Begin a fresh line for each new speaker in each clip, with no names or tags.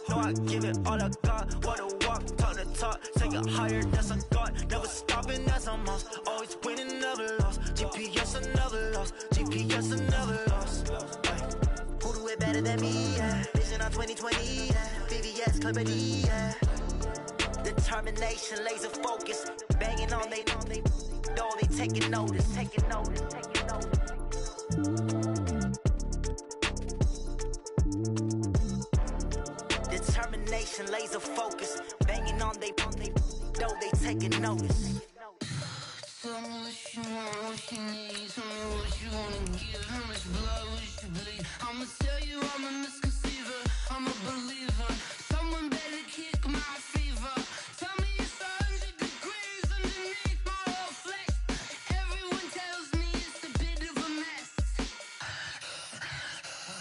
No, I give it all I got. Wanna walk, talk the talk, take it higher, that's a God. Never stopping, that's a must. Always winning, never lost. GPS, I never lost. GPS, I never lost. Who do it better than me? Yeah. Vision on 2020. Yeah. VVS, Clarity. Yeah. Determination, laser focus, banging on they know they taking notice. Determination, laser focus, banging on they know they taking notice.
Tell me what you want, what you need. Tell me what you wanna give. How much blood would you bleed? I'ma tell you I'm a misconceiver. I'm a believer. Someone better kick my fever. Tell me it's 100 degrees underneath my whole flesh. Everyone tells me it's a bit of a mess.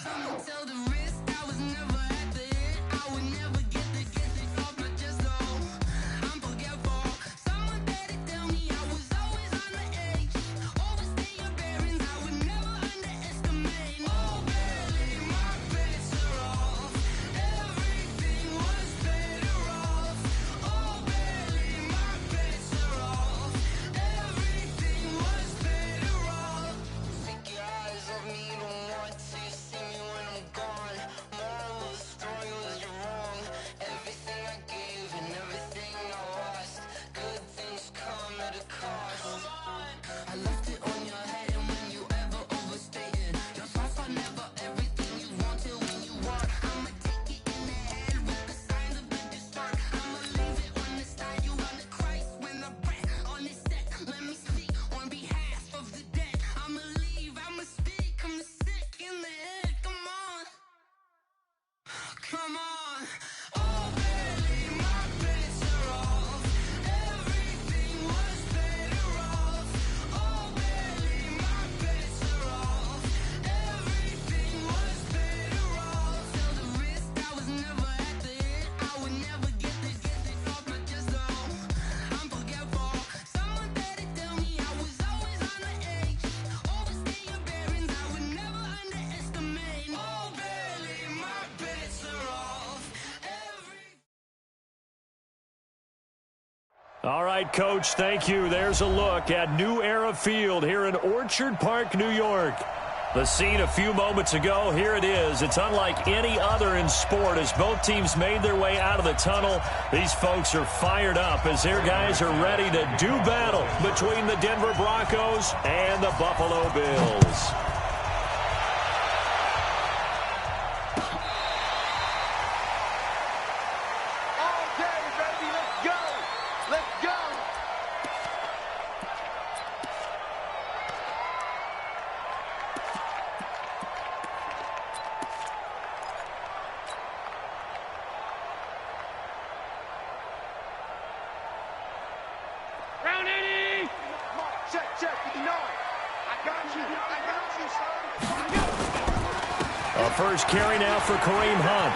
I'ma tell the risk I was never at the end. I would never get the off my chest though. I'm forgetful. Someone better tell me I was always on the edge. Overstay your bearings, I would never underestimate. Oh, barely, my bets are off. Everything was better off. Oh, barely, my bets are off. Everything was better off. Take your eyes off me, don't want to see me when I'm gone. Moral of the story was you're wrong. Everything I gave and everything I lost. Good things come at a cost. I left it on your head, and when you ever overstated, your thoughts are never everything you wanted when you want. I'ma take it in the head with the signs of a distort. I'ma leave it on the side. You run the Christ when I breath on this set. Let me speak on behalf of the dead. I'ma leave, I'ma speak. I'm the sick in the head. Come on, come on. Oh, barely, my bets are off. Everything was better off. Oh, barely, my bets are off. Everything was better off. Tell the risk I was never at the end. I would never get this off my chest though. I'm forgetful. Someone better tell me I was always on the edge. Overstay your bearings, I would never underestimate. Oh, barely, my bets are off.
All right, Coach, thank you. There's a look at New Era Field here in Orchard Park, New York. The scene a few moments ago, here it is. It's unlike any other in sport as both teams made their way out of the tunnel. These folks are fired up as their guys are ready to do battle between the Denver Broncos and the Buffalo Bills. A first carry now for Kareem Hunt.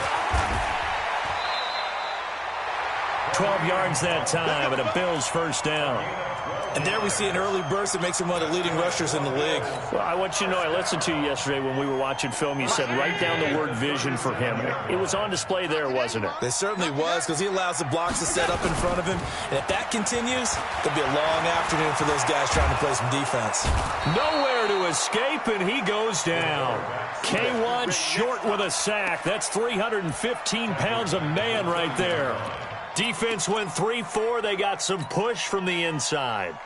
12 yards that time, and a Bills first down.
And there we see an early burst that makes him one of the leading rushers in the league.
Well, I want you to know, I listened to you yesterday when we were watching film. You said write down the word vision for him. It was on display there, wasn't it?
It certainly was, because he allows the blocks to set up in front of him. And if that continues, it'll be a long afternoon for those guys trying to play some defense.
Nowhere to escape, and he goes down. K1 short with a sack. That's 315 pounds of man right there. Defense went 3-4. They got some push from the inside.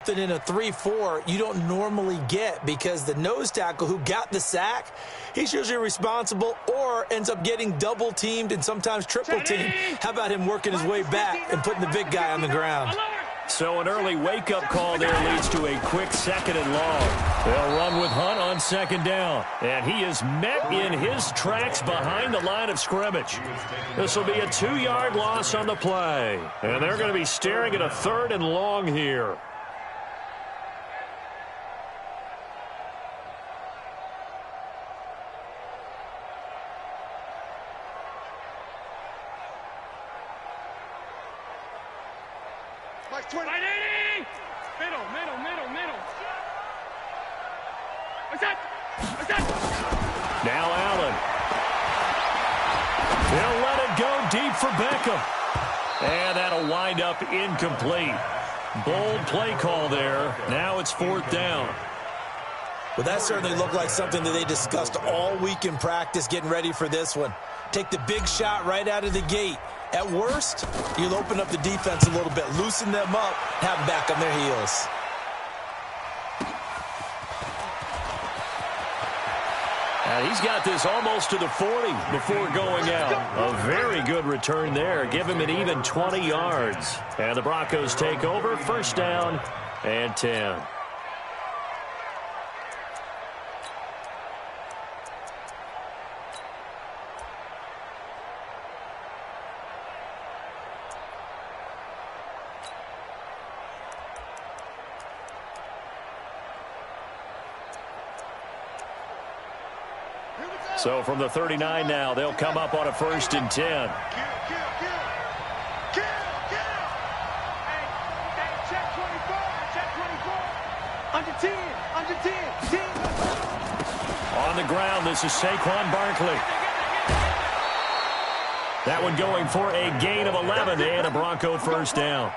In a 3-4, you don't normally get because the nose tackle who got the sack, he's usually responsible or ends up getting double-teamed and sometimes triple-teamed. How about him working his way back and putting the big guy on the ground?
So an early wake-up call there leads to a quick second and long. They'll run with Hunt on second down. And he is met in his tracks behind the line of scrimmage. This will be a 2-yard loss on the play. And they're going to be staring at a 3rd and long here.
Middle.
Now Allen. They'll let it go deep for Beckham. And that'll wind up incomplete. Bold play call there. Now it's 4th down.
Well, that certainly looked like something that they discussed all week in practice getting ready for this one. Take the big shot right out of the gate. At worst, you'll open up the defense a little bit, loosen them up, have them back on their heels.
And he's got this almost to the 40 before going out. A very good return there. Give him an even 20 yards. And the Broncos take over. 1st down and 10. So from the 39 now, they'll come up on a 1st and 10.
Check 24. Under 10.
On the ground, this is Saquon Barkley. That one going for a gain of 11 and a Bronco 1st down.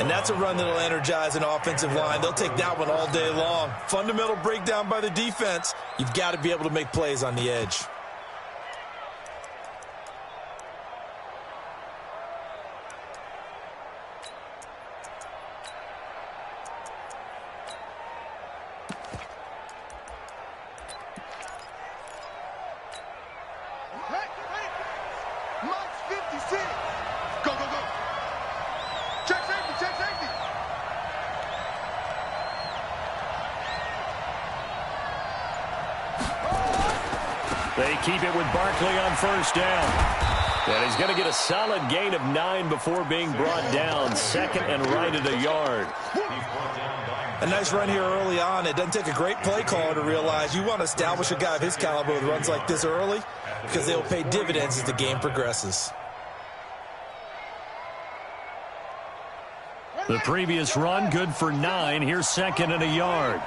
And that's a run that'll energize an offensive line. They'll take that one all day long. Fundamental breakdown by the defense. You've got to be able to make plays on the edge.
They keep it with Barkley on 1st down. And he's going to get a solid gain of 9 before being brought down. 2nd and right at a yard.
A nice run here early on. It doesn't take a great play caller to realize you want to establish a guy of his caliber with runs like this early because they'll pay dividends as the game progresses.
The previous run, good for 9. Here's 2nd and a yard.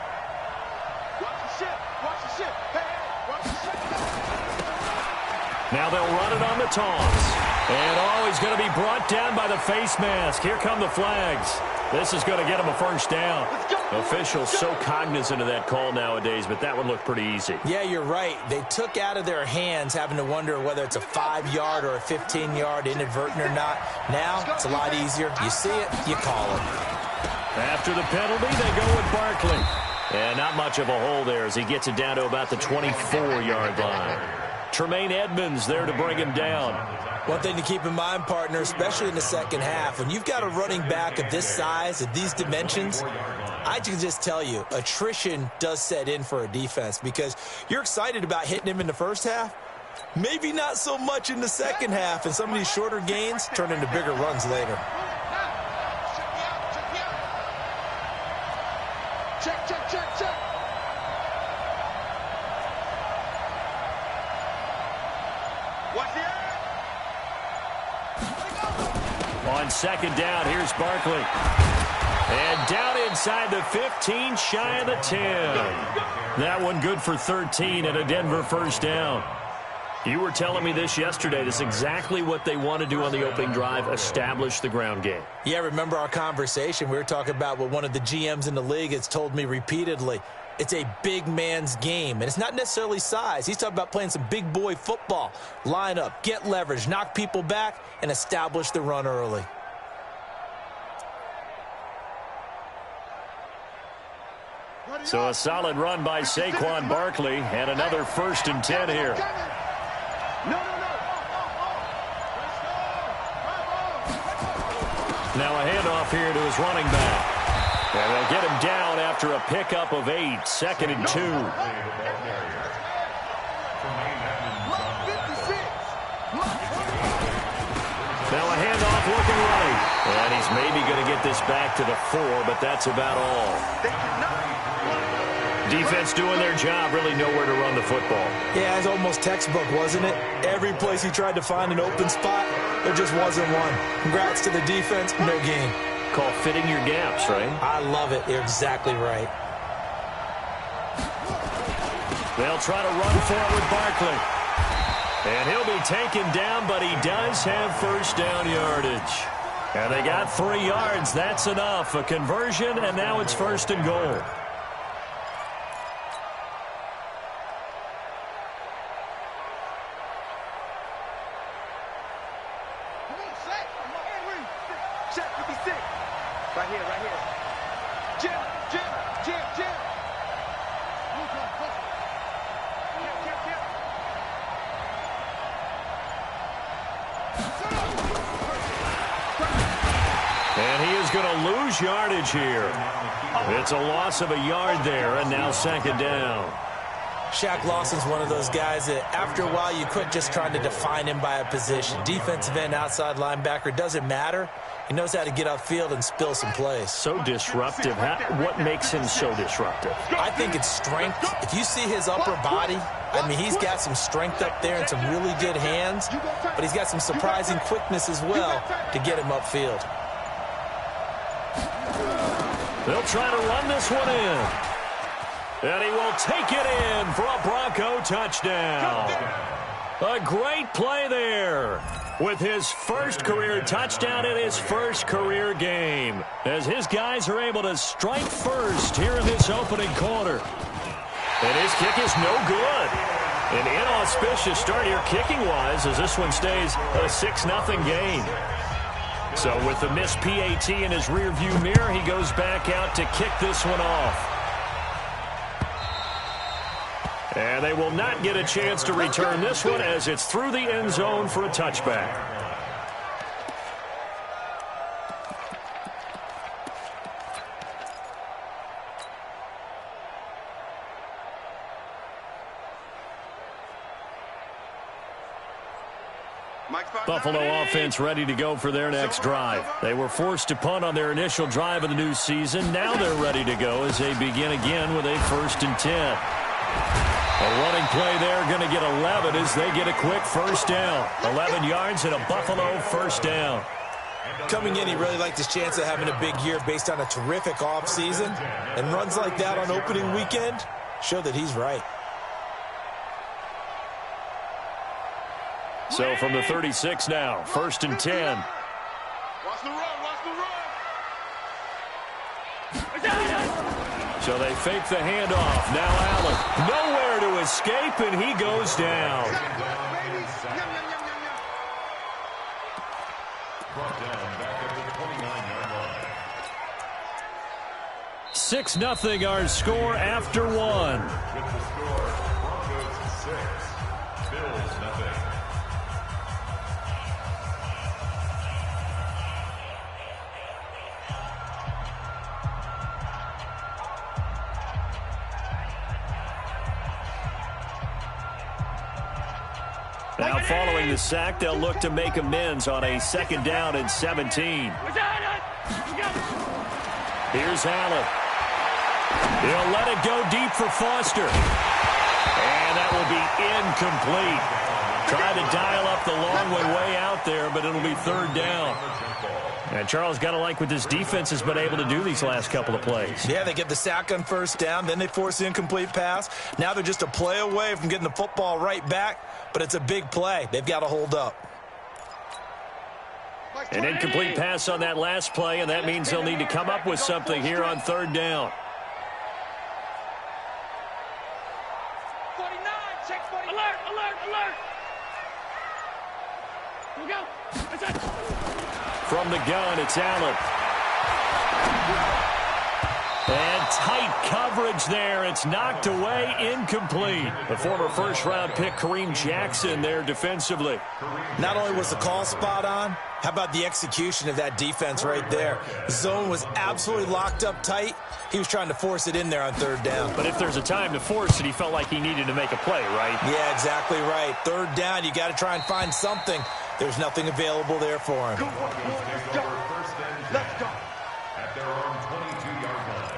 Now they'll run it on the toss. And, he's going to be brought down by the face mask. Here come the flags. This is going to get him a 1st down. Officials so cognizant of that call nowadays, but that would look pretty easy.
Yeah, you're right. They took out of their hands having to wonder whether it's a 5-yard or a 15-yard inadvertent or not. Now it's a lot easier. You see it, you call it.
After the penalty, they go with Barkley. And not much of a hole there as he gets it down to about the 24-yard line. Tremaine Edmonds there to bring him down.
One thing to keep in mind, partner, especially in the second half, when you've got a running back of this size, of these dimensions, I can just tell you, attrition does set in for a defense because you're excited about hitting him in the first half, maybe not so much in the second half, and some of these shorter gains turn into bigger runs later.
Check.
On 2nd down, here's Barkley. And down inside the 15, shy of the 10. That one good for 13 and a Denver 1st down. You were telling me this yesterday. This is exactly what they want to do on the opening drive, establish the ground game.
Yeah, remember our conversation. We were talking about what one of the GMs in the league has told me repeatedly. It's a big man's game, and it's not necessarily size. He's talking about playing some big boy football. Line up, get leverage, knock people back, and establish the run early.
So a solid run by Saquon Barkley, and another 1st and 10 here. Now a handoff here to his running back. And they'll get him down after a pickup of 8, 2nd and 2. Now a handoff looking right. And he's maybe going to get this back to the 4, but that's about all. Defense doing their job, really nowhere to run the football.
Yeah, it's almost textbook, wasn't it? Every place he tried to find an open spot, there just wasn't one. Congrats to the defense, no gain.
Call fitting your gaps, right?
I love it. You're exactly right.
They'll try to run for it with Barkley. And he'll be taken down, but he does have first down yardage. And they got 3 yards. That's enough. A conversion, and now it's first and goal.
Right here, right here. Jim.
And he is going to lose yardage here. It's a loss of a yard there, and now second down.
Shaq Lawson's one of those guys that after a while you quit just trying to define him by a position. Defensive end, outside linebacker, doesn't matter. He knows how to get upfield and spill some plays.
So disruptive. What makes him so disruptive?
I think it's strength. If you see his upper body, I mean, he's got some strength up there and some really good hands, but he's got some surprising quickness as well to get him upfield.
They'll try to run this one in. And he will take it in for a Bronco touchdown. A great play there with his first career touchdown in his first career game, as his guys are able to strike first here in this opening quarter. And his kick is no good. An inauspicious start here kicking-wise, as this one stays a 6-0 game. So with the missed PAT in his rearview mirror, he goes back out to kick this one off. And they will not get a chance to return this one, as it's through the end zone for a touchback. Buffalo offense ready to go for their next drive. They were forced to punt on their initial drive of the new season. Now they're ready to go as they begin again with a 1st and 10. A running play there, going to get 11 as they get a quick first down. 11 yards and a Buffalo first down.
Coming in, he really liked his chance of having a big year based on a terrific offseason. And runs like that on opening weekend show that he's right.
So from the 36 now, 1st and 10.
Watch the run, watch the run.
So they fake the handoff. Now Allen, nowhere to escape, and he goes down.
Brought down back at the 29-yard line.
6-0 our score after one.
With the score, Broncos 6, Bills 0.
Now following the sack, they'll look to make amends on a 2nd down and 17. Here's Allen. He'll let it go deep for Foster. And that will be incomplete. Try to dial up the long way out there, but it'll be 3rd down. And Charles, got to like what this defense has been able to do these last couple of plays.
Yeah, they get the sack on 1st down, then they force the incomplete pass. Now they're just a play away from getting the football right back, but it's a big play. They've got to hold up.
An incomplete pass on that last play, and that means they'll need to come up with something here on 3rd down.
49, check 40. Alert, alert, alert. Here we go. That's it.
From the gun, it's Allen. And tight coverage there. It's knocked away, incomplete. The former 1st-round pick, Kareem Jackson, there defensively.
Not only was the call spot on, how about the execution of that defense right there? Zone was absolutely locked up tight. He was trying to force it in there on 3rd down.
But if there's a time to force it, he felt like he needed to make a play, right?
Yeah, exactly right. 3rd down, you got to try and find something. There's nothing available there for him.
Let's go. At their own 22-yard line.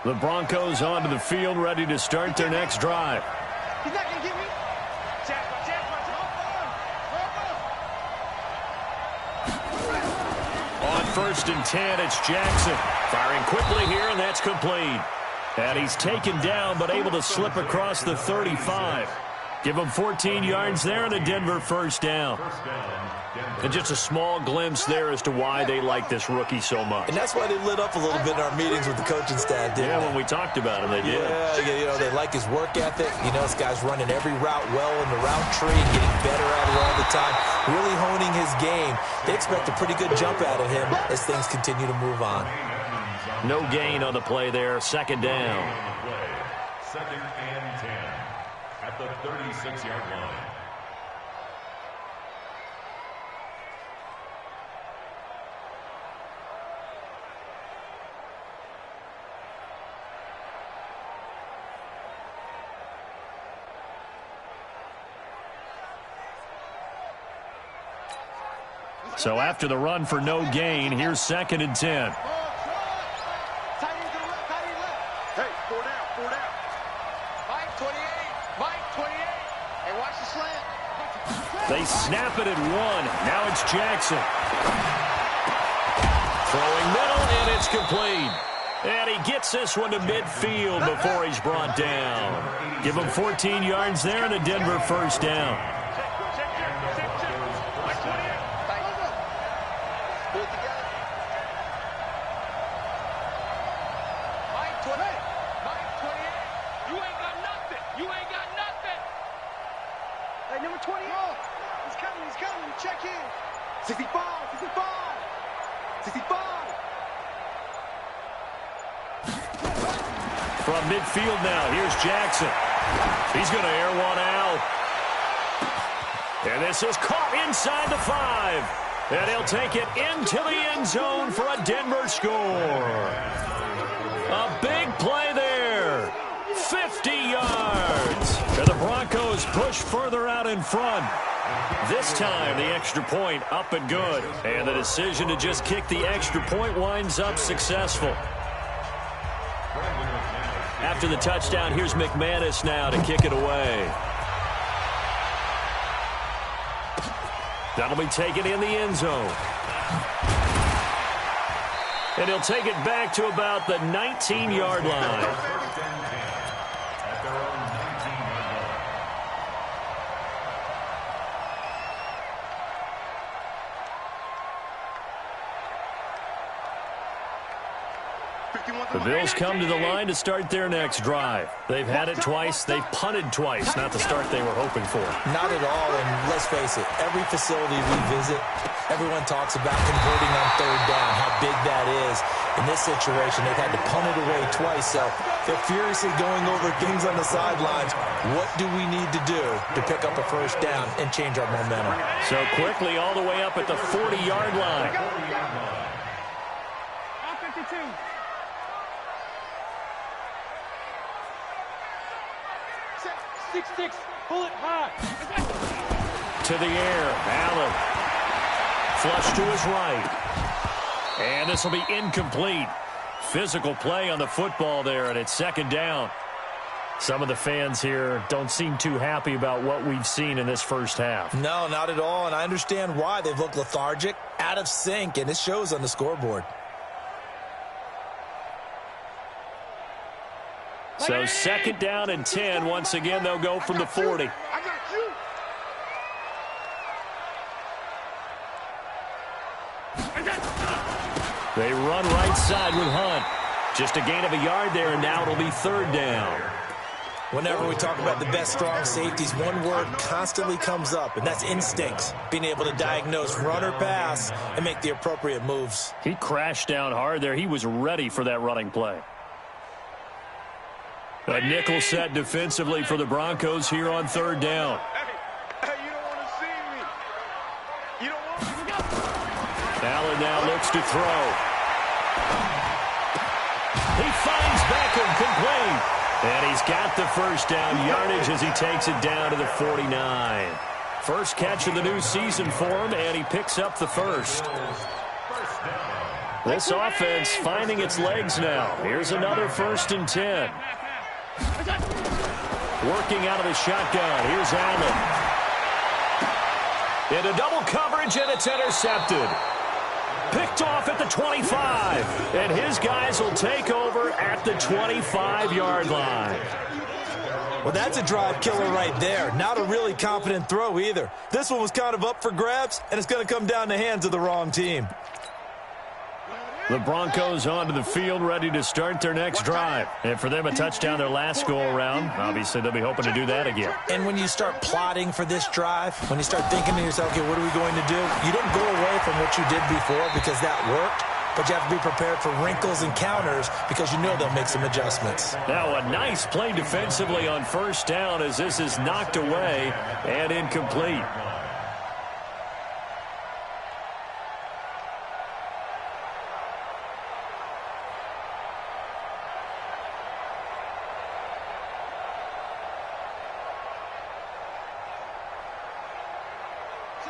The Broncos onto the field, ready to start their next drive.
He's not going to get me.
first and 10. It's Jackson. Firing quickly here, and that's complete. And he's taken down, but able to slip across the 35. Give him 14 yards there and a Denver first down. And just a small glimpse there as to why they like this rookie so much.
And that's why they lit up a little bit in our meetings with the coaching staff, didn't they?
Yeah, when we talked about him, they did.
Yeah, you know, they like his work ethic. You know, this guy's running every route well in the route tree and getting better at it all the time, really honing his game. They expect a pretty good jump out of him as things continue to move on.
No gain on the play there. Second down.
Second and 10 at the 36-yard line.
So after the run for no gain, here's second and 10.
Hey, 4 down, 4 down. Mike 28, Mike 28. Hey, watch the slant.
They snap it at 1. Now it's Jackson. Throwing middle, and it's complete. And he gets this one to midfield before he's brought down. Give him 14 yards there and a Denver first down.
Hey, number 28. He's coming, he's coming. Check in. 65, 65, 65.
From midfield now, here's Jackson. He's going to air one out. And this is caught inside the 5. And he'll take it into the end zone for a Denver score. A big play there. 50 yards. And the Broncos push further out in front. This time, the extra point up and good. And the decision to just kick the extra point winds up successful. After the touchdown, here's McManus now to kick it away. That'll be taken in the end zone. And he'll take it back to about the 19-yard line. The Bills come to the line to start their next drive. They've had it twice. They've punted twice. Not the start they were hoping for.
Not at all, and let's face it, every facility we visit, everyone talks about converting on third down, how big that is. In this situation, they've had to punt it away twice, so they're furiously going over things on the sidelines. What do we need to do to pick up a first down and change our momentum?
So quickly all the way up at the 40-yard line.
52. 6-6, pull it high.
To the air, Allen. Flush to his right. And this will be incomplete. Physical play on the football there, and it's second down. Some of the fans here don't seem too happy about what we've seen in this first half.
No, not at all, and I understand why. They've looked lethargic, out of sync, and it shows on the scoreboard.
So second down and 10. Once again, they'll go from the 40.
I got you.
They run right side with Hunt. Just a gain of a yard there, and now it'll be third down.
Whenever we talk about the best strong safeties, one word constantly comes up, and that's instincts. Being able to diagnose run or pass and make the appropriate moves.
He crashed down hard there. He was ready for that running play. A nickel set defensively for the Broncos here on third down.
Hey, you don't want to see me. You don't want to.
Allen now looks to throw. He finds Beckham complete. And he's got the first down yardage as he takes it down to the 49. First catch of the new season for him, and he picks up the first. This offense finding its legs now. Here's another first and 10. Working out of the shotgun. Here's Allen. Into double coverage, and it's intercepted. picked off at the 25. And his guys will take over at the 25-yard line.
Well, that's a drive killer right there. Not a really confident throw either. This one was kind of up for grabs, and it's going to come down the hands of the wrong team.
The Broncos onto the field, ready to start their next drive. And for them, a touchdown their last go-around. Obviously, they'll be hoping to do that again.
And when you start plotting for this drive, when you start thinking to yourself, okay, what are we going to do? You don't go away from what you did before because that worked, but you have to be prepared for wrinkles and counters because you know they'll make some adjustments.
Now, a nice play defensively on first down as this is knocked away and incomplete.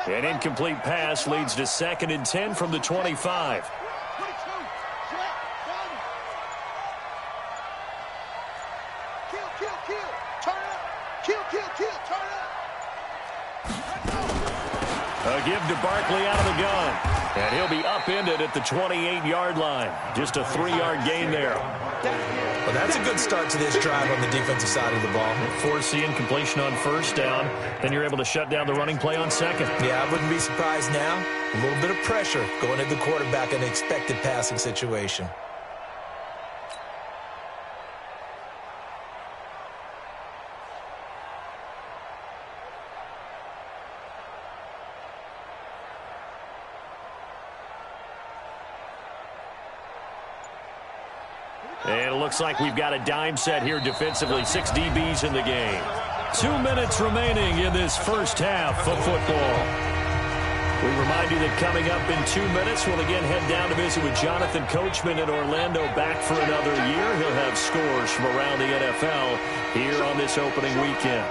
An incomplete pass leads to 2nd and 10 from the 25. A give to Barkley out of the gun. And he'll be upended at the 28-yard line. Just a 3-yard gain there.
Well, that's a good start to this drive on the defensive side of the ball.
Force the incompletion on first down. Then you're able to shut down the running play on second.
Yeah, I wouldn't be surprised now. A little bit of pressure going at the quarterback in an expected passing situation.
And it looks like we've got a dime set here defensively. 6 DBs in the game. 2 minutes remaining in this first half of football. We remind you that coming up in 2 minutes, we'll again head down to visit with Jonathan Coachman in Orlando, back for another year. He'll have scores from around the NFL here on this opening weekend.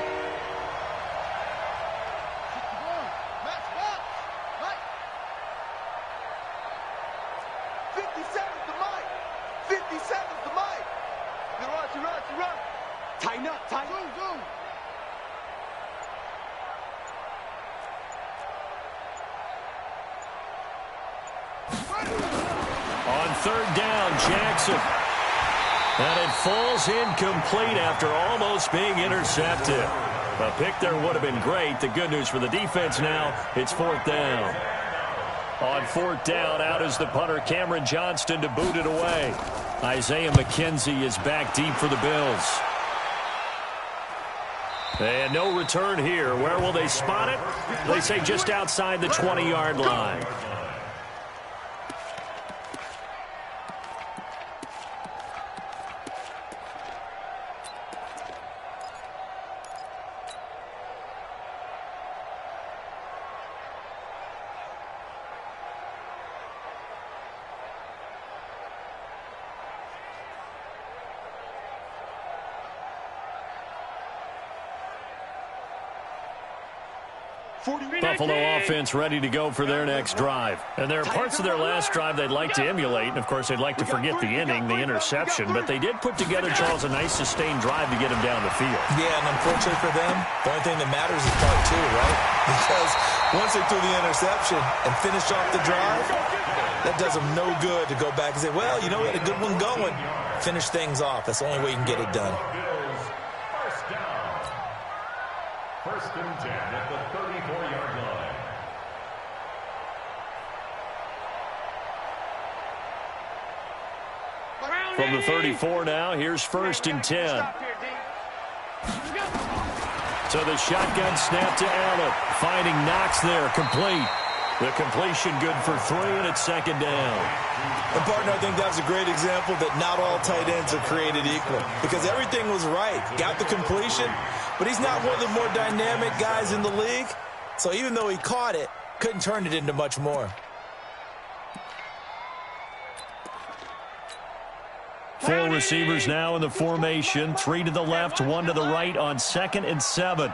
On third down, Jackson. And it falls incomplete after almost being intercepted. A pick there would have been great. The good news for the defense now, it's 4th down. On 4th down, out is the punter, Cameron Johnston, to boot it away. Isaiah McKenzie is back deep for the Bills. And no return here. Where will they spot it? They say just outside the 20-yard line. Buffalo offense ready to go for their next drive. And there are parts of their last drive they'd like to emulate. And, of course, they'd like to forget the ending, the interception. But they did put together, Charles, a nice sustained drive to get him down the field.
Yeah, and unfortunately for them, the only thing that matters is part 2, right? Because once they threw the interception and finished off the drive, that does them no good to go back and say, well, you know, we had a good one going. Finish things off. That's the only way you can get it done.
First and 10 at the 34-yard line.
From the 34 now, here's 1st and 10. So the shotgun snap to Allen. Finding Knox there, complete. The completion good for 3, and it's 2nd down.
And, partner, I think that was a great example that not all tight ends are created equal. Because everything was right. Got the completion, but he's not one of the more dynamic guys in the league. So even though he caught it, couldn't turn it into much more.
Four receivers now in the formation. 3 to the left, 1 to the right on 2nd and 7.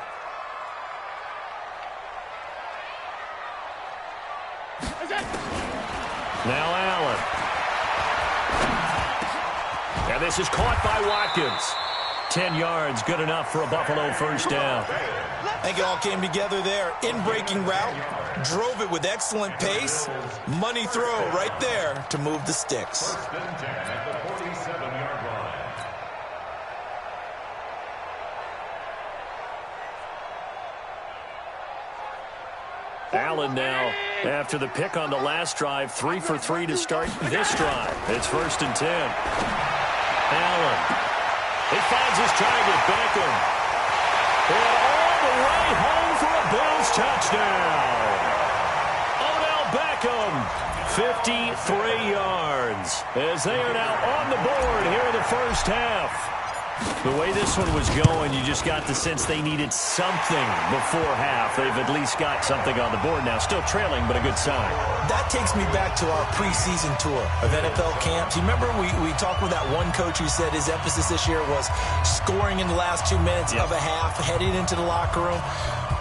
Now Allen. And this is caught by Watkins. 10 yards, good enough for a Buffalo first down.
I think it all came together there. In-breaking route, drove it with excellent pace. Money throw right there to move the sticks.
First and 10 at the 47-yard line.
Allen now, after the pick on the last drive, 3 for 3 to start this drive. It's first and 10. Allen. He finds his target, Beckham. And all the way home for a Bills touchdown. Odell Beckham, 53 yards, as they are now on the board here in the first half. The way this one was going, you just got the sense they needed something before half. They've at least got something on the board now. Still trailing, but a good sign.
That takes me back to our preseason tour of NFL camps. You remember we talked with that one coach who said his emphasis this year was scoring in the last 2 minutes of a half, heading into the locker room.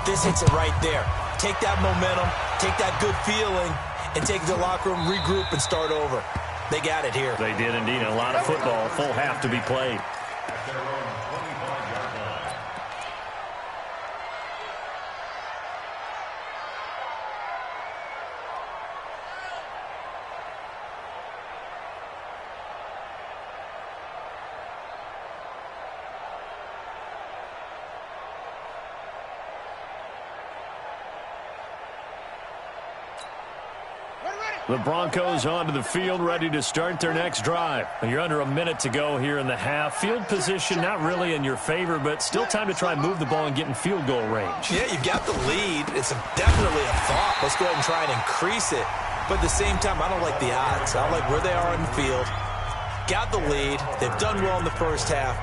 This hits it right there. Take that momentum, take that good feeling, and take it to the locker room, regroup, and start over. They got it here.
They did indeed. A lot of football, full half to be played.
At their own 25-yard line.
The Broncos onto the field, ready to start their next drive. You're under a minute to go here in the half. Field position not really in your favor, but still time to try and move the ball and get in field goal range.
Yeah, you got the lead. It's definitely a thought. Let's go ahead and try and increase it. But at the same time, I don't like the odds. I don't like where they are on the field. Got the lead. They've done well in the first half.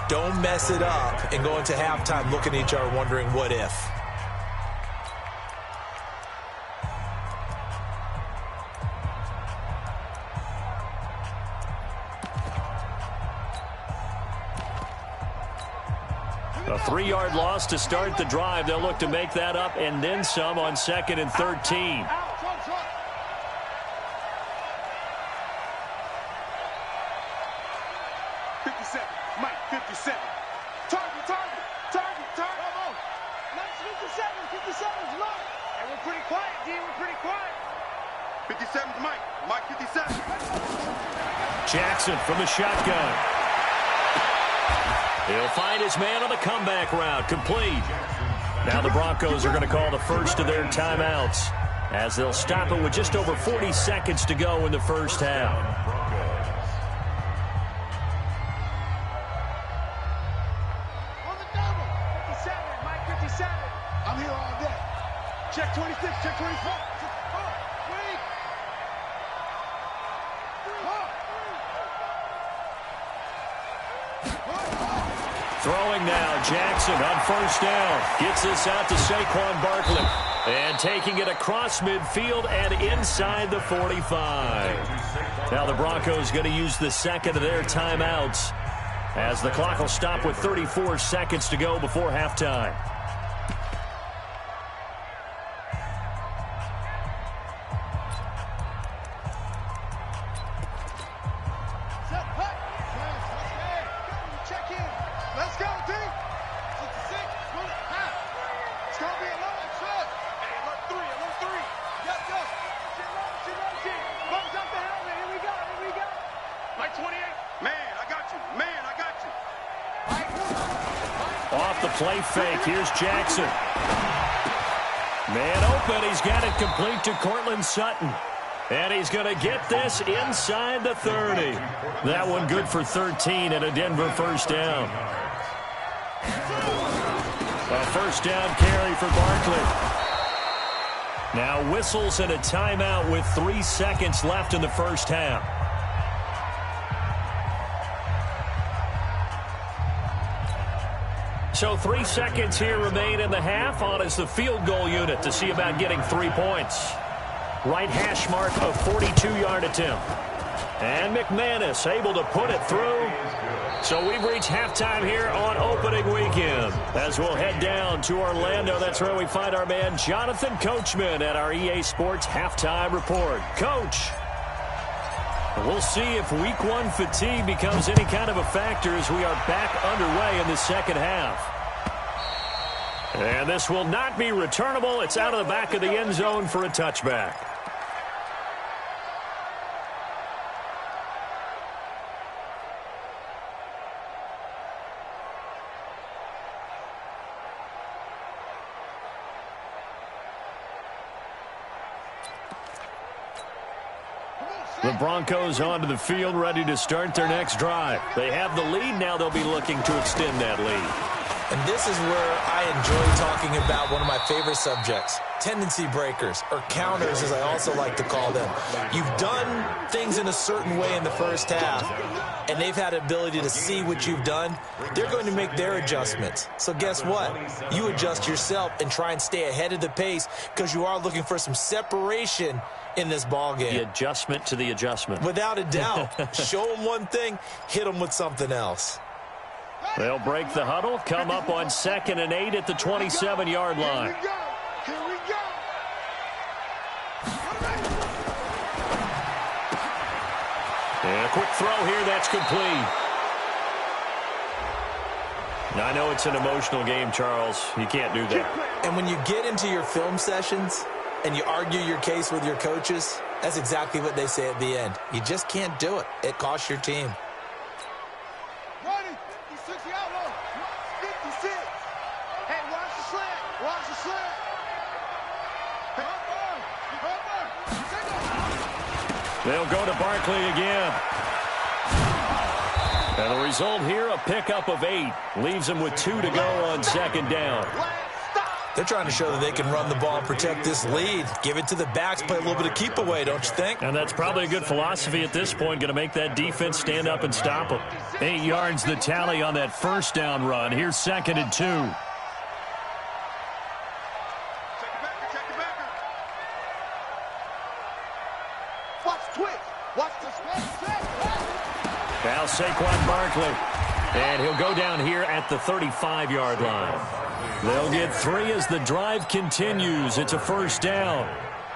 Don't mess it up and go into halftime looking at each other wondering what if.
A 3-yard loss to start the drive. They'll look to make that up and then some on 2nd and 13.
57, Mike, 57. Target. Come on. Nice 57. 57's low. And we're pretty quiet, D. We're pretty quiet. 57's Mike. Mike 57.
Jackson from the shotgun. He'll find his man on the comeback route. Complete. Now the Broncos are going to call the first of their timeouts as they'll stop it with just over 40 seconds to go in the first half.
On the double. 57, Mike 57. I'm here all day. Check 26, check 24.
Throwing now, Jackson on first down. Gets this out to Saquon Barkley. And taking it across midfield and inside the 45. Now the Broncos going to use the second of their timeouts as the clock will stop with 34 seconds to go before halftime. Off the play fake, here's Jackson. Man open, he's got it complete to Cortland Sutton. And he's going to get this inside the 30. That one good for 13 and a Denver first down. A first down carry for Barkley. Now whistles and a timeout with 3 seconds left in the first half. So 3 seconds here remain in the half. On is the field goal unit to see about getting 3 points. Right hash mark of 42-yard attempt. And McManus able to put it through. So we've reached halftime here on opening weekend. As we'll head down to Orlando, that's where we find our man Jonathan Coachman at our EA Sports Halftime Report. Coach. We'll see if week one fatigue becomes any kind of a factor as we are back underway in the second half. And this will not be returnable. It's out of the back of the end zone for a touchback. The Broncos onto the field, ready to start their next drive. They have the lead. Now they'll be looking to extend that lead.
And this is where I enjoy talking about one of my favorite subjects, tendency breakers, or counters, as I also like to call them. You've done things in a certain way in the first half, and they've had the ability to see what you've done. They're going to make their adjustments. So guess what? You adjust yourself and try and stay ahead of the pace because you are looking for some separation in this ball game.
The adjustment to the adjustment.
Without a doubt. Show them one thing, hit them with something else.
They'll break the huddle, come up on 2nd and 8 at the 27-yard line.
Here we go.
And a quick throw here, that's complete. Now, I know it's an emotional game, Charles. You can't do that.
And when you get into your film sessions and you argue your case with your coaches, that's exactly what they say at the end. You just can't do it. It costs your team.
Ready? 60 outlaw. 56. Hey, watch the slant. Watch the slant.
They'll go to Barkley again. And the result here, a pickup of 8. Leaves them with 2 to go on 2nd down.
They're trying to show that they can run the ball and protect this lead. Give it to the backs, play a little bit of keep away, don't you think?
And that's probably a good philosophy at this point. Going to make that defense stand up and stop them. 8 yards the tally on that first down run. Here's 2nd and 2.
Watch twitch. Watch the
Now Saquon Barkley. And he'll go down here at the 35-yard line. They'll get 3 as the drive continues. It's a first down.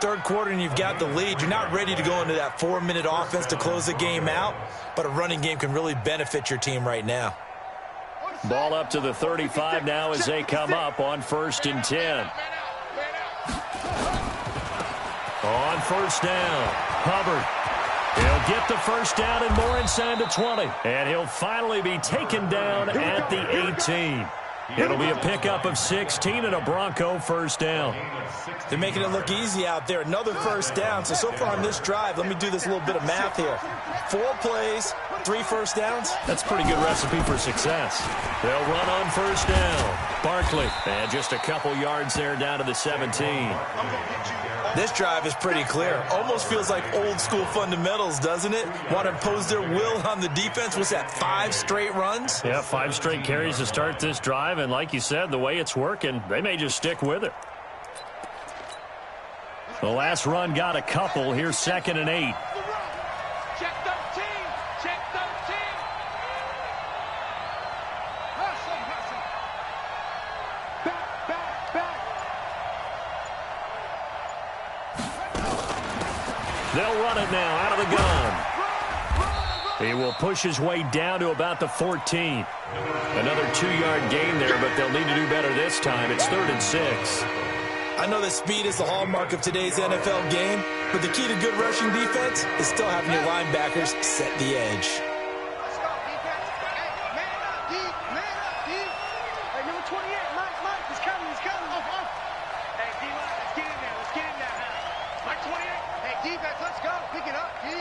Third quarter and you've got the lead. You're not ready to go into that 4-minute offense to close the game out, but a running game can really benefit your team right now.
Ball up to the 35 now as they come up on 1st and 10. On first down, Hubbard. He'll get the first down and more inside the 20. And he'll finally be taken down at the 18. It'll be a pickup of 16 and a Bronco first down.
They're making it look easy out there. Another first down. So far on this drive, let me do this little bit of math here. 4 plays, 3 first downs.
That's a pretty good recipe for success. They'll run on first down. Barkley, and just a couple yards there down to the 17.
This drive is pretty clear. Almost feels like old school fundamentals, doesn't it? Want to impose their will on the defense. Was that 5 straight runs?
Yeah, 5 straight carries to start this drive. And like you said, the way it's working, they may just stick with it. The last run got a couple. Here's 2nd and 8.
Check 13. Check 13. Hustle. Back.
They'll run it now out of the gun. He will push his way down to about the 14. Another 2-yard gain there, but they'll need to do better this time. It's 3rd and 6.
I know that speed is the hallmark of today's NFL game, but the key to good rushing defense is still having your linebackers set the edge.
Let's go, defense. Hey, man up, D. Hey, number 28, Mike, he's coming. Hey, D-line, let's get in there. Mike 28. Hey, defense, let's go. Pick it up, D.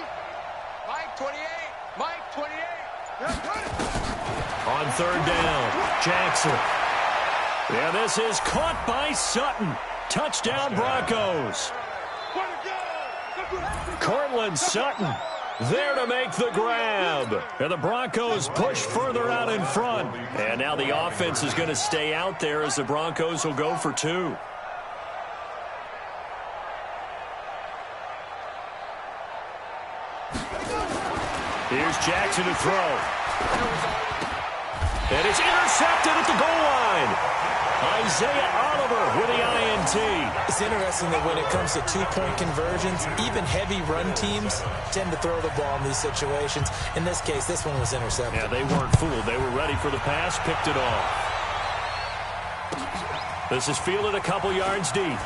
Mike 28.
On 3rd down, Jackson. Yeah, this is caught by Sutton. Touchdown, Broncos. Cortland Sutton there to make the grab. And the Broncos push further out in front. And now the offense is going to stay out there as the Broncos will go for 2. Here's Jackson to throw. And it's intercepted at the goal line. Isaiah Oliver with the INT.
It's interesting that when it comes to two-point conversions, even heavy run teams tend to throw the ball in these situations. In this case, this one was intercepted.
Yeah, they weren't fooled. They were ready for the pass, picked it off. This is fielded a couple yards deep.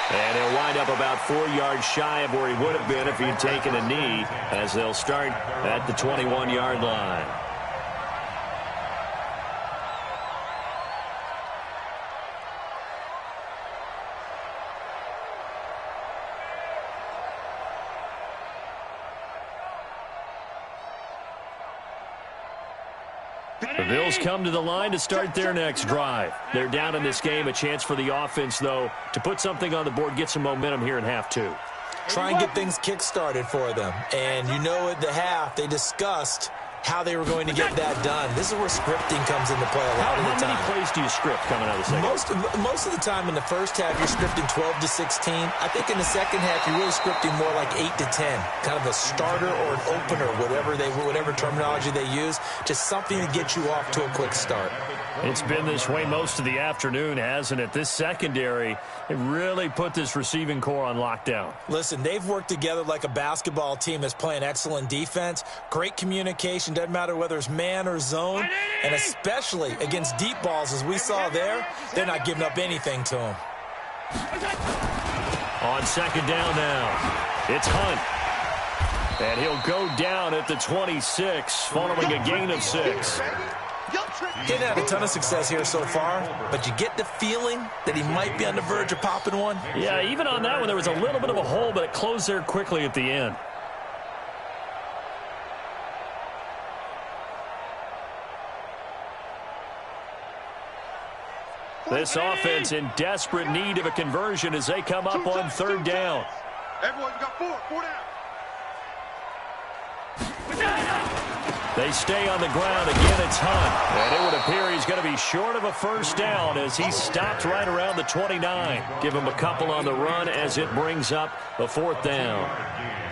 And he'll wind up about 4 yards shy of where he would have been if he'd taken a knee, as they'll start at the 21-yard line. The Bills come to the line to start their next drive. They're down in this game. A chance for the offense, though, to put something on the board, get some momentum here in half two.
Try and get things kick-started for them. And you know at the half, they discussed how they were going to get that done. This is where scripting comes into play a lot of the time.
How many plays do you script coming out of the second?
Most of the time in the first half, you're scripting 12 to 16. I think in the second half, you're really scripting more like 8 to 10. Kind of a starter or an opener, whatever terminology they use. Just something to get you off to a quick start.
It's been this way most of the afternoon, hasn't it? This secondary, it really put this receiving core on lockdown.
Listen, they've worked together like a basketball team that's playing excellent defense. Great communication, doesn't matter whether it's man or zone. And especially against deep balls, as we saw there, they're not giving up anything to them.
On second down now, it's Hunt. And he'll go down at the 26, following a gain of 6.
Didn't have a ton of success here so far, but you get the feeling that he might be on the verge of popping one.
Yeah, even on that one, there was a little bit of a hole, but it closed there quickly at the end. This offense in desperate need of a conversion as they come up on third down.
Everyone got four down.
They stay on the ground. Again, it's Hunt. And it would appear he's going to be short of a first down as he stopped right around the 29. Give him a couple on the run as it brings up the fourth down.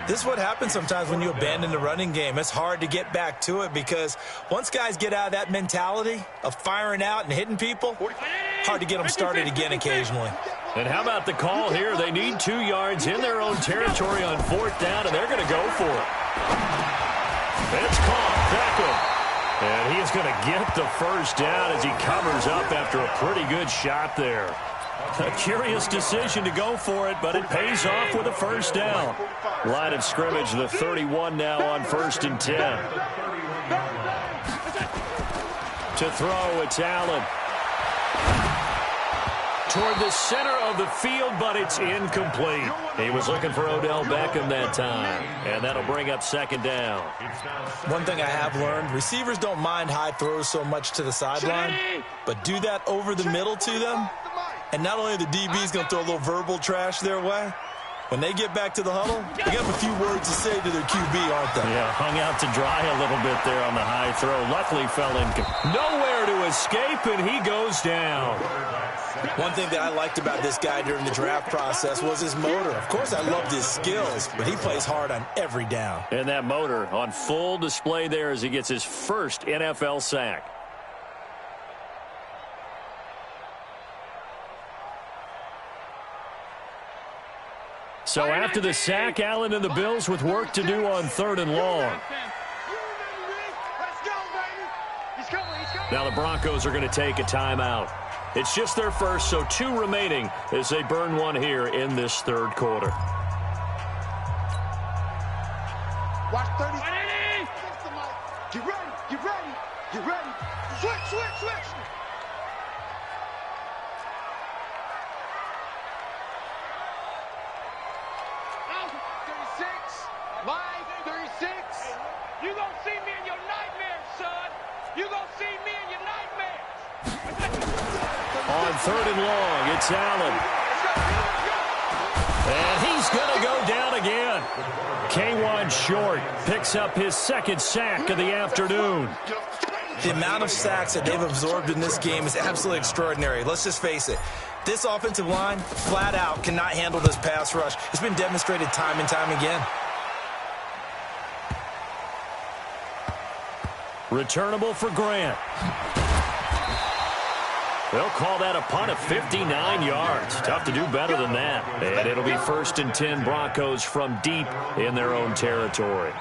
This is what happens sometimes when you abandon the running game. It's hard to get back to it because once guys get out of that mentality of firing out and hitting people, hard to get them started again occasionally.
And how about the call here? They need 2 yards in their own territory on fourth down, and they're going to go for it. It's caught. Beckham. And he's going to get the first down as he covers up after a pretty good shot there. A curious decision to go for it, but it pays off with a first down. Line of scrimmage, the 31 now on 1st and 10. To throw, it's Allen. Toward the center of the field, but it's incomplete. He was looking for Odell Beckham that time, and that'll bring up second down.
One thing I have learned, receivers don't mind high throws so much to the sideline, but do that over the middle to them, and not only are the DBs going to throw a little verbal trash their way, when they get back to the huddle, they got a few words to say to their QB, aren't they?
Yeah, hung out to dry a little bit there on the high throw. Luckily fell in. Nowhere to escape, and he goes down.
One thing that I liked about this guy during the draft process was his motor. Of course, I loved his skills, but he plays hard on every down.
And that motor on full display there as he gets his first NFL sack. So after the sack, Allen and the Bills with work to do on 3rd and long. Now the Broncos are going to take a timeout. It's just their first, so 2 remaining as they burn one here in this 3rd quarter.
Watch 30. Get ready. Get ready. Get ready. Switch. Line 36. You gonna see me in your nightmares, son. You gonna see me in your nightmares.
On 3rd and long, it's Allen. And he's going to go down again. K1 Short picks up his 2nd sack of the afternoon.
The amount of sacks that they've absorbed in this game is absolutely extraordinary. Let's just face it. This offensive line, flat out, cannot handle this pass rush. It's been demonstrated time and time again.
Returnable for Grant. They'll call that a punt of 59 yards. Tough to do better than that. And it'll be 1st and 10 Broncos from deep in their own territory.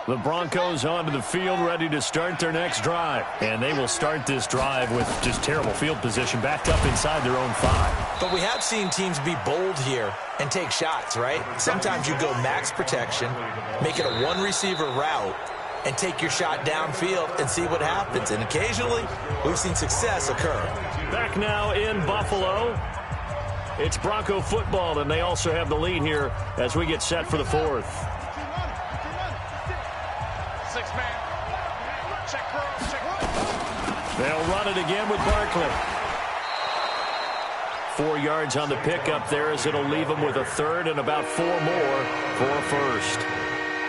The Broncos onto the field, ready to start their next drive. And they will start this drive with just terrible field position, backed up inside their own 5.
But we have seen teams be bold here and take shots, right? Sometimes you go max protection, make it a one-receiver route, and take your shot downfield and see what happens. And occasionally, we've seen success occur.
Back now in Buffalo. It's Bronco football, and they also have the lead here as we get set for the 4th. They'll run it again with Barkley. 4 yards on the pickup there as it'll leave them with a 3rd and about 4 more for a 1st.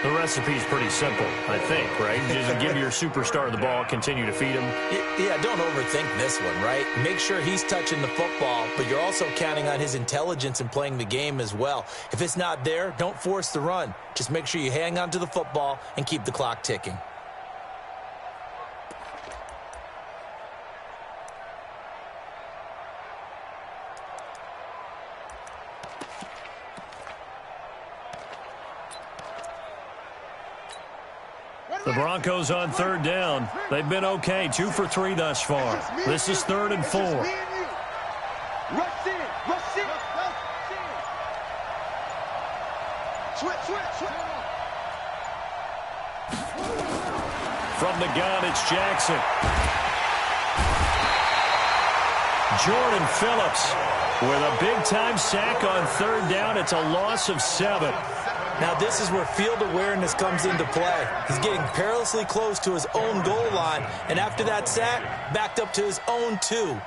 The recipe's pretty simple, I think, right? Just give your superstar the ball, continue to feed him.
Yeah, don't overthink this one, right? Make sure he's touching the football, but you're also counting on his intelligence in playing the game as well. If it's not there, don't force the run. Just make sure you hang on to the football and keep the clock ticking.
The Broncos on 3rd down. They've been okay, 2 for 3 thus far. This is 3rd and 4.
Rush in. Switch.
From the gun, it's Jackson. Jordan Phillips with a big-time sack on 3rd down. It's a loss of 7.
Now this is where field awareness comes into play. He's getting perilously close to his own goal line, and after that sack, backed up to his own 2.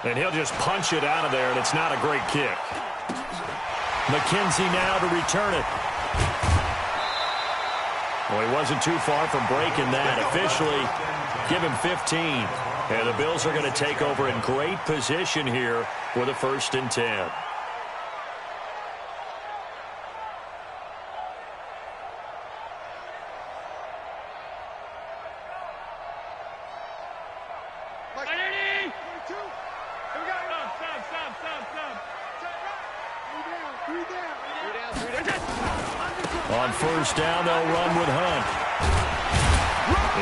And he'll just punch it out of there, and it's not a great kick. McKenzie now to return it. Well, he wasn't too far from breaking that. Officially, give him 15. And the Bills are going to take over in great position here with a 1st and 10. On 1st down, they'll run with Hunt.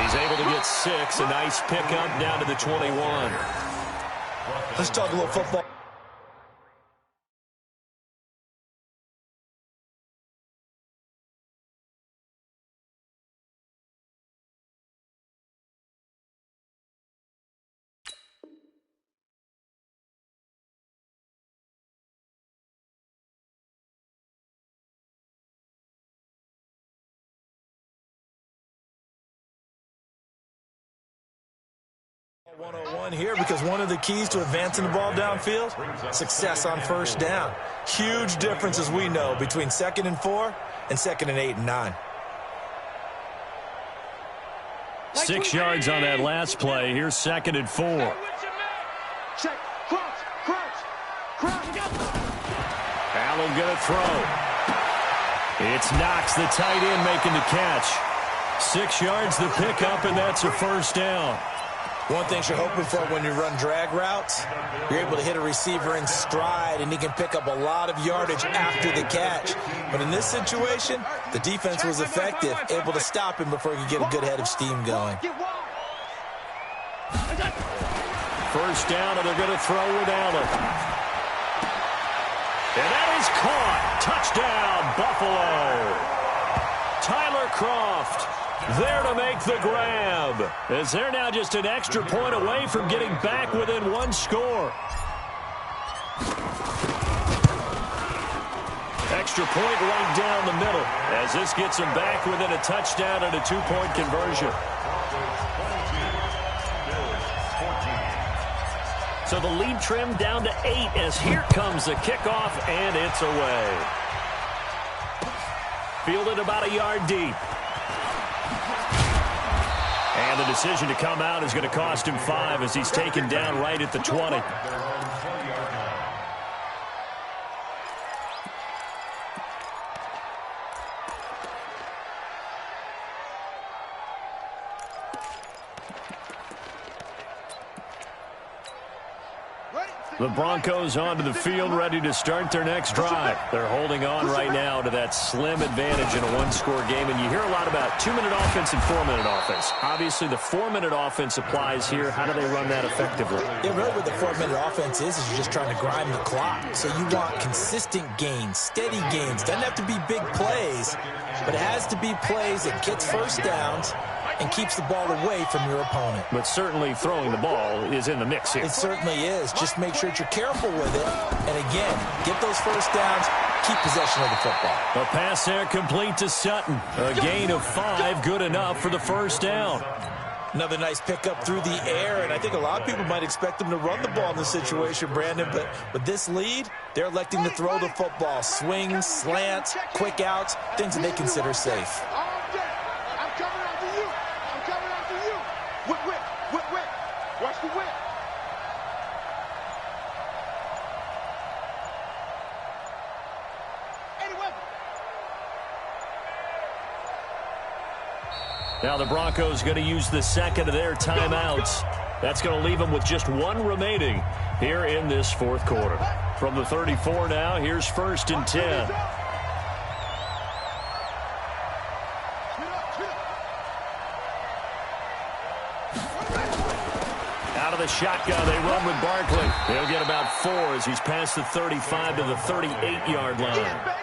He's able to get 6. A nice pickup down to the 21.
Let's talk a little football. One-on-one here because one of the keys to advancing the ball downfield, success on 1st down. Huge difference, as we know, between 2nd and 4 and 2nd and 8 and 9.
6 yards on that last play. Here's 2nd and 4.
Check. Crouch.
Allen gonna throw. It's Knox, the tight end, making the catch. 6 yards the pickup, and that's a 1st down.
One thing you're hoping for when you run drag routes, you're able to hit a receiver in stride, and he can pick up a lot of yardage after the catch. But in this situation, the defense was effective, able to stop him before he could get a good head of steam going.
1st down, and they're going to throw with Allen. And that is caught. Touchdown, Buffalo. Tyler Kroft there to make the grab, as they're now just an extra point away from getting back within 1 score. Extra point right down the middle, as this gets them back within a touchdown and a 2-point conversion. So the lead trimmed down to 8 as here comes the kickoff, and it's away. Fielded about a yard deep. And the decision to come out is going to cost him 5 as he's taken down right at the 20. The Broncos onto the field, ready to start their next drive. They're holding on right now to that slim advantage in a one-score game, and you hear a lot about 2-minute offense and 4-minute offense. Obviously, the 4-minute offense applies here. How do they run that effectively?
Yeah, really what the 4-minute offense is you're just trying to grind the clock. So you want consistent gains, steady gains. Doesn't have to be big plays, but it has to be plays that gets first downs and keeps the ball away from your opponent.
But certainly throwing the ball is in the mix here.
It certainly is. Just make sure that you're careful with it. And again, get those first downs, keep possession of the football.
A pass there complete to Sutton. A gain of 5, good enough for the first down.
Another nice pickup through the air, and I think a lot of people might expect them to run the ball in this situation, Brandon, but with this lead, they're electing to throw the football. Swings, slants, quick outs, things that they consider safe.
Watch the whip.
Now the Broncos going to use the second of their timeouts. That's going to leave them with just 1 remaining here in this fourth quarter. From the 34 now, here's 1st and 10. Out of the shotgun, they run with Barkley. They'll get about 4 as he's past the 35 to the 38-yard line.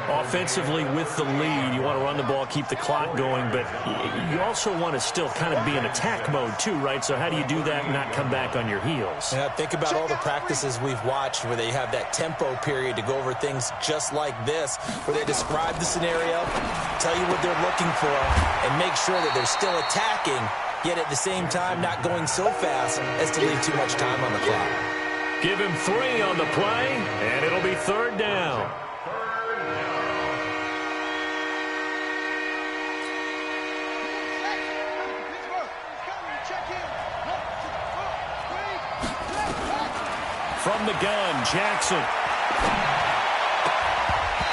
Offensively with the lead, you want to run the ball, keep the clock going, but you also want to still kind of be in attack mode too, right? So how do you do that and not come back on your heels?
Yeah, think about all the practices we've watched where they have that tempo period to go over things just like this, where they describe the scenario, tell you what they're looking for, and make sure that they're still attacking, yet at the same time not going so fast as to leave too much time on the clock.
Give him 3 on the play, and it'll be 3rd down. From the gun, Jackson.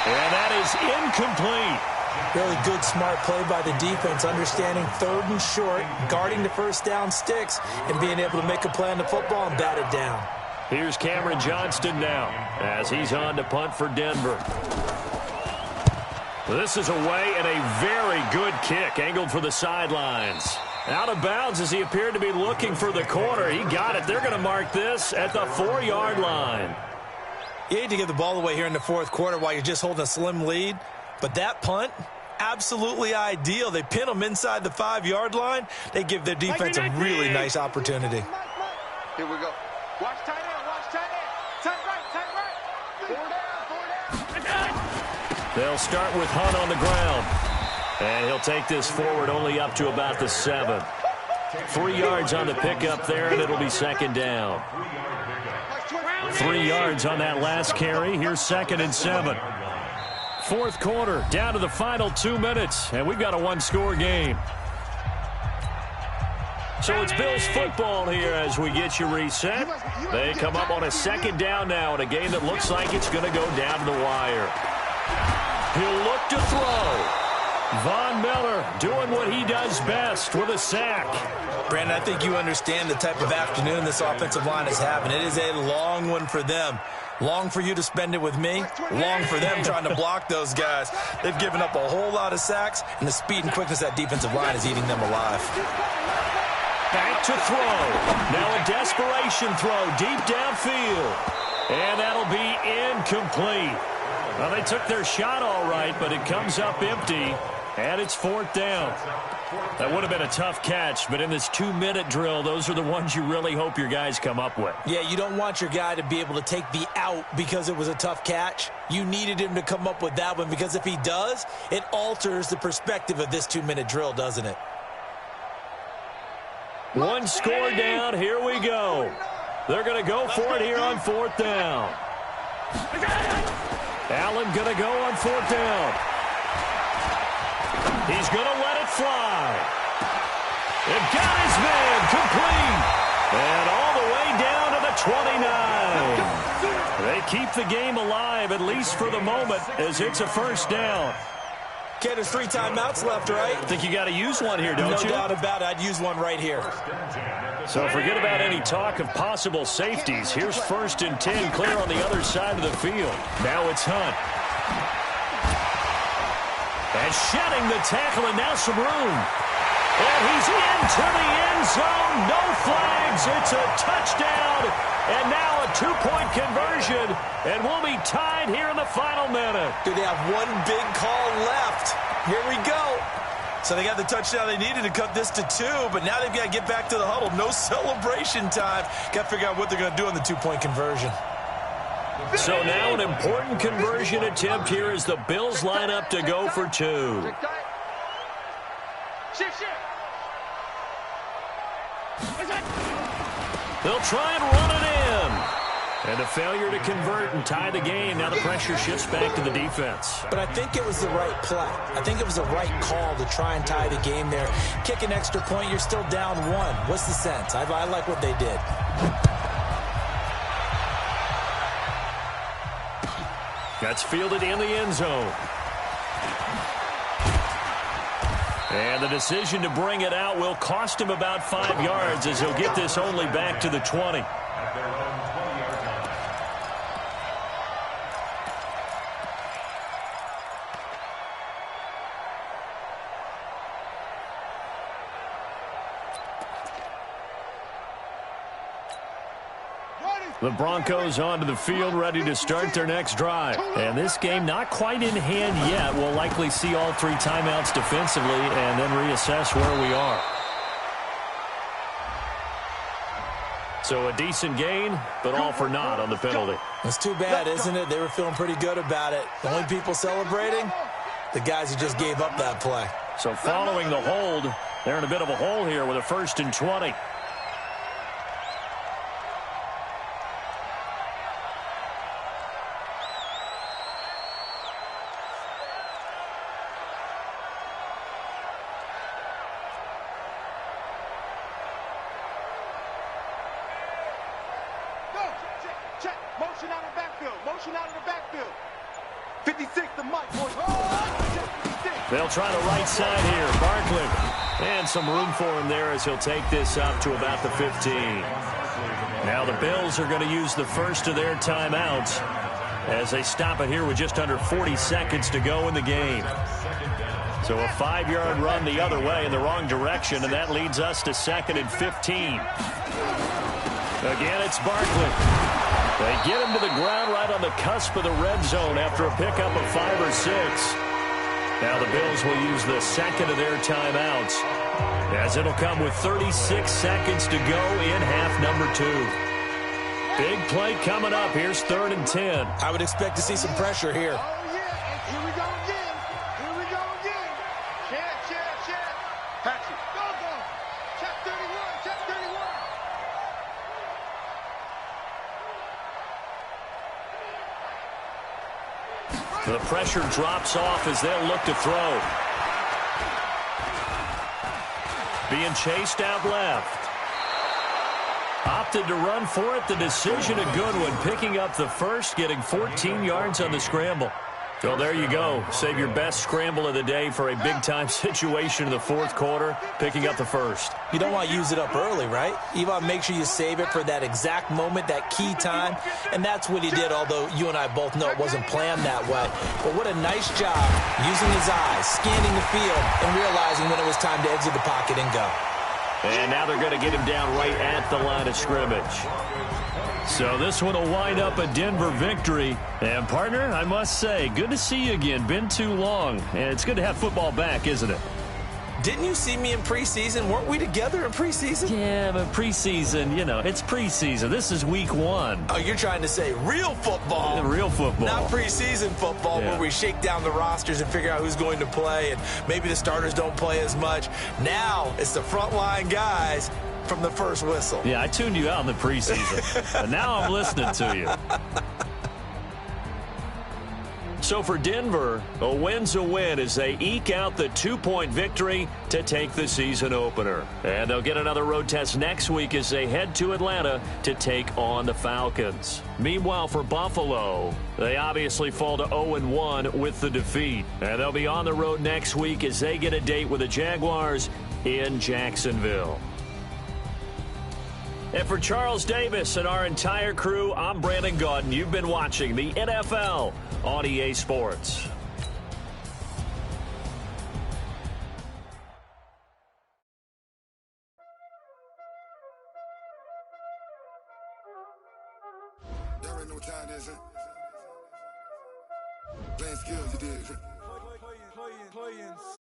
And that is incomplete.
Really good, smart play by the defense, understanding 3rd and short, guarding the first down sticks, and being able to make a play on the football and bat it down.
Here's Cameron Johnston now as he's on to punt for Denver. This is away and a very good kick, angled for the sidelines. Out of bounds as he appeared to be looking for the corner. He got it. They're going to mark this at the 4-yard line.
You hate to give the ball away here in the fourth quarter while you're just holding a slim lead, but that punt, absolutely ideal. They pin them inside the 5-yard line. They give their defense a really nice opportunity.
Here we go. Watch tight end, watch tight end. Tight right, tight right. 4 down.
They'll start with Hunt on the ground. And he'll take this forward only up to about the 7. 3 yards on the pickup there, and it'll be 2nd down. 3 yards on that last carry. Here's 2nd and 7. Fourth quarter, down to the final 2 minutes, and we've got a 1-score game. So it's Bills football here as we get you reset. They come up on a 2nd down now in a game that looks like it's going to go down to the wire. He'll look to throw. Von Miller doing what he does best with a sack.
Brandon, I think you understand the type of afternoon this offensive line is having. It is a long one for them. Long for you to spend it with me. Long for them trying to block those guys. They've given up a whole lot of sacks, and the speed and quickness of that defensive line is eating them alive.
Back to throw. Now a desperation throw deep downfield. And that'll be incomplete. Well, they took their shot all right, but it comes up empty. And it's 4th down. That would have been a tough catch, but in this 2-minute drill, those are the ones you really hope your guys come up with.
Yeah, you don't want your guy to be able to take the out because it was a tough catch. You needed him to come up with that one because if he does, it alters the perspective of this 2-minute drill, doesn't it?
1 score down. Here we go. They're going to go for it here on 4th down. Allen going to go on 4th down. He's going to let it fly. And got his man complete. And all the way down to the 29. They keep the game alive, at least for the moment, as it's a 1st down.
Okay, there's 3 timeouts left, right?
I think you got to use one here, don't you?
No doubt about it. I'd use one right here.
So forget about any talk of possible safeties. Here's 1st and 10, clear on the other side of the field. Now it's Hunt. And shedding the tackle, and now some room. And he's into the end zone. No flags. It's a touchdown. And now a 2-point conversion. And we'll be tied here in the final minute.
Do they have one big call left? Here we go. So they got the touchdown they needed to cut this to 2, but now they've got to get back to the huddle. No celebration time. Got to figure out what they're going to do on the 2-point conversion.
So now an important conversion attempt here as the Bills line up to go for 2. They'll try and run it in. And a failure to convert and tie the game. Now the pressure shifts back to the defense.
But I think it was the right play. I think it was the right call to try and tie the game there. Kick an extra point, you're still down 1. What's the sense? I like what they did.
That's fielded in the end zone. And the decision to bring it out will cost him about 5 yards as he'll get this only back to the 20.
At their own 20-yard line.
The Broncos onto the field, ready to start their next drive. And this game not quite in hand yet. We'll likely see all 3 timeouts defensively and then reassess where we are. So a decent gain, but all for naught on the penalty.
It's too bad, isn't it? They were feeling pretty good about it. The only people celebrating, the guys who just gave up that play.
So following the hold, they're in a bit of a hole here with a 1st and 20.
Motion out of the backfield. Motion out of the backfield. 56, the mic, boys.
They'll try the right side here. Barkley. And some room for him there as he'll take this up to about the 15. Now the Bills are going to use the first of their timeouts as they stop it here with just under 40 seconds to go in the game. So a 5-yard run the other way in the wrong direction, and that leads us to 2nd and 15. Again, it's Barkley. They get him to the ground right on the cusp of the red zone after a pickup of 5 or 6. Now the Bills will use the second of their timeouts as it'll come with 36 seconds to go in half number 2. Big play coming up. Here's 3rd and 10.
I would expect to see some pressure here.
Oh, yeah. Here we go again. Here we go again. Check. Patrick. Go. Check 31. Check 31.
The pressure drops off as they'll look to throw. Being chased out left. Opted to run for it. The decision a good one. Picking up the first, getting 14 yards on the scramble. So there you go. Save your best scramble of the day for a big-time situation in the 4th quarter, picking up the first.
You don't want to use it up early, right? You want to make sure you save it for that exact moment, that key time. And that's what he did, although you and I both know it wasn't planned that way. But what a nice job using his eyes, scanning the field, and realizing when it was time to exit the pocket and go.
And now they're going to get him down right at the line of scrimmage. So this one will wind up a Denver victory. And, partner, I must say, good to see you again. Been too long. And it's good to have football back, isn't it?
Didn't you see me in preseason? Weren't we together in preseason?
Yeah, but preseason, you know, it's preseason. This is week 1.
Oh, you're trying to say real football.
Real football.
Not preseason football
Yeah.
where we shake down the rosters and figure out who's going to play, and maybe the starters don't play as much. Now it's the frontline guys from the first whistle.
Yeah, I tuned you out in the preseason. And now I'm listening to you. So for Denver, a win's a win as they eke out the 2-point victory to take the season opener. And they'll get another road test next week as they head to Atlanta to take on the Falcons. Meanwhile, for Buffalo, they obviously fall to 0-1 with the defeat. And they'll be on the road next week as they get a date with the Jaguars in Jacksonville. And for Charles Davis and our entire crew, I'm Brandon Gaudin. You've been watching the NFL on EA Sports.
There ain't no time, is it? Playing skills, you did. Playing